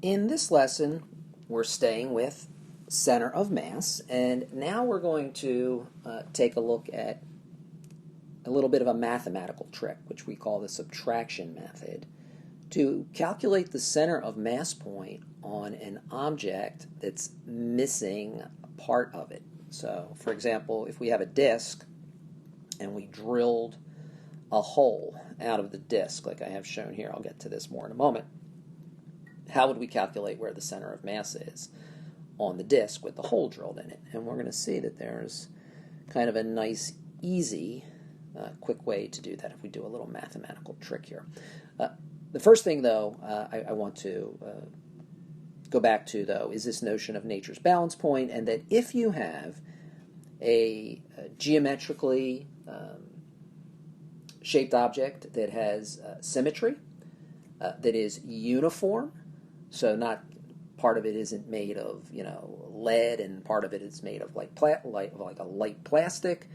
In this lesson, we're staying with center of mass, and now we're going to take a look at a little bit of a mathematical trick, which we call the subtraction method, to calculate the center of mass point on an object that's missing a part of it. So, for example, if we have a disk and we drilled a hole out of the disk, like I have shown here, I'll get to this more in a moment, how would we calculate where the center of mass is on the disk with the hole drilled in it? And we're going to see that there's kind of a nice, easy, quick way to do that if we do a little mathematical trick here. The first thing, though, I want to go back to, though, is this notion of nature's balance point, and that if you have a geometrically shaped object that has symmetry, that is uniform, so not part of it isn't made of lead and part of it is made of like a light plastic.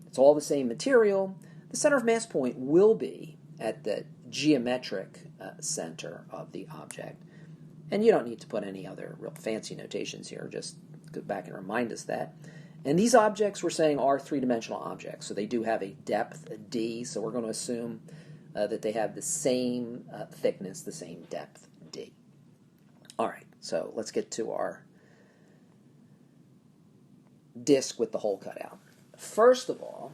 It's all the same material. The center of mass point will be at the geometric center of the object. And you don't need to put any other real fancy notations here. Just go back and remind us that. And these objects, we're saying, are three-dimensional objects. So they do have a depth, d. So we're going to assume that they have the same thickness, the same depth, d. All right, so let's get to our disk with the hole cut out. First of all,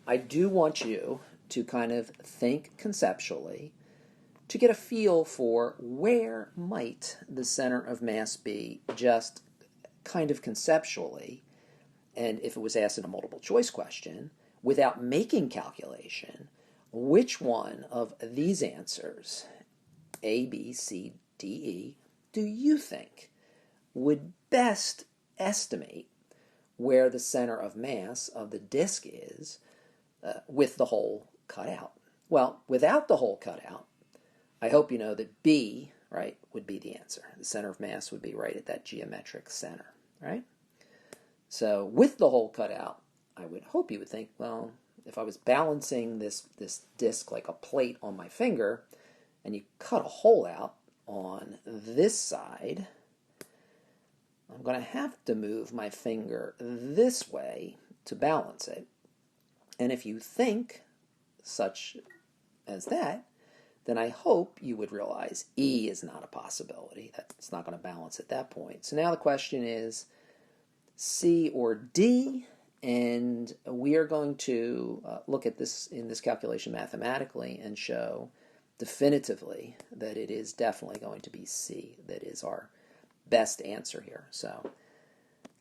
I do want you to kind of think conceptually to get a feel for where might the center of mass be, just kind of conceptually, and if it was asked in a multiple choice question, without making calculation, which one of these answers, A, B, C, D, E, do you think would best estimate where the center of mass of the disk is with the hole cut out? Well, without the hole cut out, I hope you know that B, right, would be the answer. The center of mass would be right at that geometric center, right? So with the hole cut out, I would hope you would think, well, if I was balancing this disk like a plate on my finger, and you cut a hole out on this side, I'm going to have to move my finger this way to balance it. And if you think such as that, then I hope you would realize E is not a possibility. That's not going to balance at that point. So now the question is C or D, and we are going to look at this in this calculation mathematically and show definitively that it is definitely going to be C that is our best answer here. So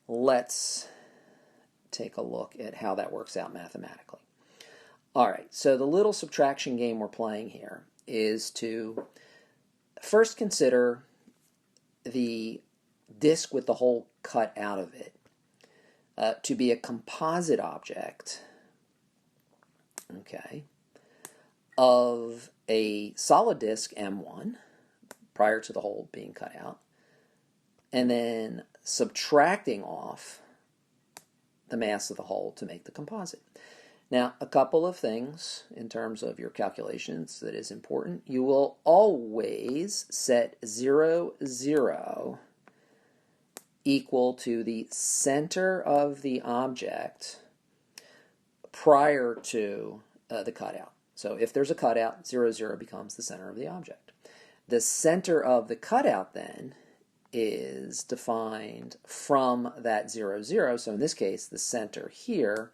let's take a look at how that works out mathematically. All right, so the little subtraction game we're playing here is to first consider the disk with the hole cut out of it to be a composite object, okay, of a solid disk M1 prior to the hole being cut out, and then subtracting off the mass of the hole to make the composite. Now, a couple of things in terms of your calculations that is important. You will always set 0, 0 equal to the center of the object prior to the cutout. So if there's a cutout, 0, 0 becomes the center of the object. The center of the cutout then is defined from that 0, 0. So in this case, the center here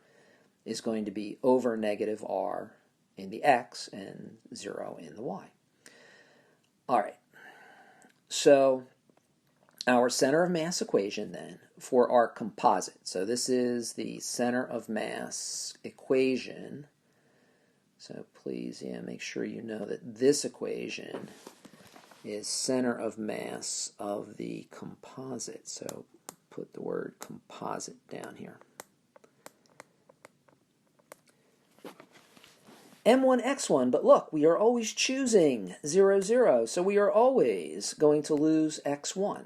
is going to be over negative r in the x and 0 in the y. All right. So our center of mass equation then for our composite. So this is the center of mass equation. So please, make sure you know that this equation is center of mass of the composite. So put the word composite down here. M1, X1, but look, we are always choosing 0, 0, so we are always going to lose X1.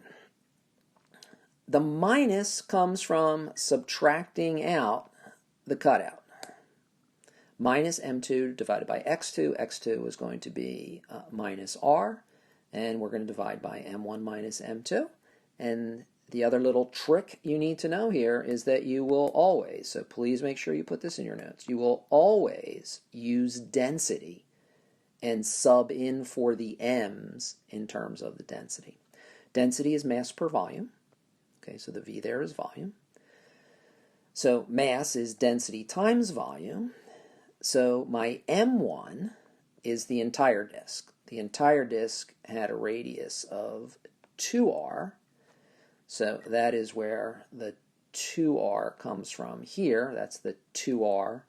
The minus comes from subtracting out the cutout. Minus M2 divided by X2. X2 is going to be minus R. and we're going to divide by m1 minus m2. And the other little trick you need to know here is that you will always, so please make sure you put this in your notes, you will always use density and sub in for the m's in terms of the density. Density is mass per volume. Okay, so the V there is volume. So mass is density times volume. So my M1 is the entire disk. The entire disk had a radius of 2r. So that is where the 2r comes from here. That's the 2r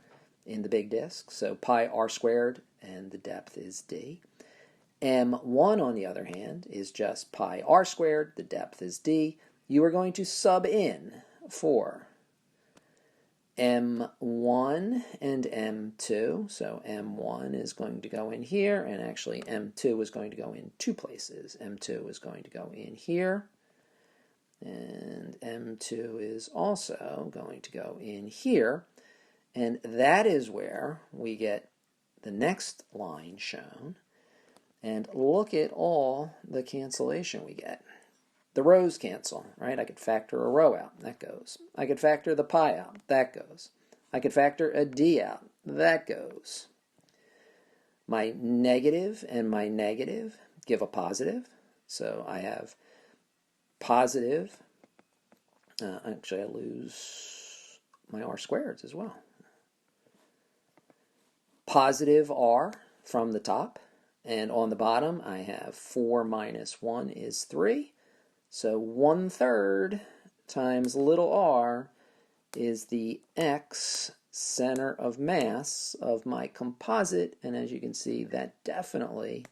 in the big disk. So pi r squared, and the depth is d. M1, on the other hand, is just pi r squared. The depth is d. You are going to sub in for M1 and M2. So M1 is going to go in here, and actually M2 is going to go in two places. M2 is going to go in here, and M2 is also going to go in here. And that is where we get the next line shown. And look at all the cancellation we get. The rows cancel, right? I could factor a row out, that goes. I could factor the pi out, that goes. I could factor a d out, that goes. My negative and my negative give a positive. So I have positive, actually I lose my r squareds as well. Positive r from the top, and on the bottom I have 4 minus 1 is 3. So 1/3 times little r is the x center of mass of my composite, and as you can see, that definitely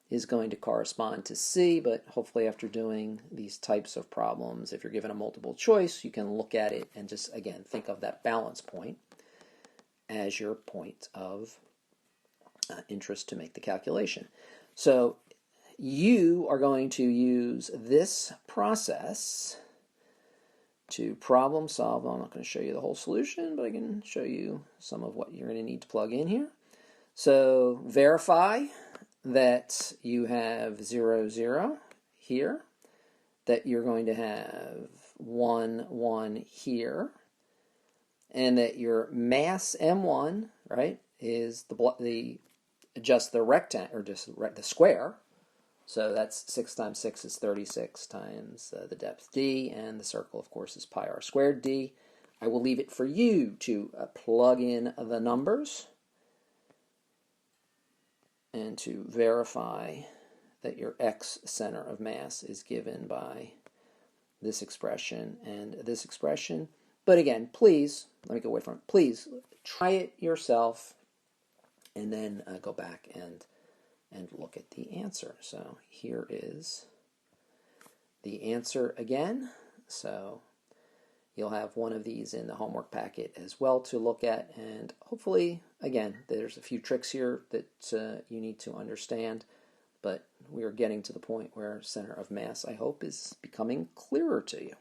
is going to correspond to C, but hopefully after doing these types of problems, if you're given a multiple choice, you can look at it and just, again, think of that balance point as your point of interest to make the calculation. So you are going to use this process to problem solve. I'm not going to show you the whole solution, but I can show you some of what you're going to need to plug in here. So verify that you have 0, 0 here, that you're going to have 1, 1 here, and that your mass M1, right, is just the rectangle, or just the square. So that's 6 times 6 is 36 times the depth d, and the circle, of course, is pi r squared d. I will leave it for you to plug in the numbers and to verify that your x center of mass is given by this expression and this expression. But again, please, let me go away from it. Please try it yourself and then go back and look at the answer. So here is the answer again. So you'll have one of these in the homework packet as well to look at, and hopefully, again, there's a few tricks here that you need to understand, but we are getting to the point where center of mass, I hope, is becoming clearer to you.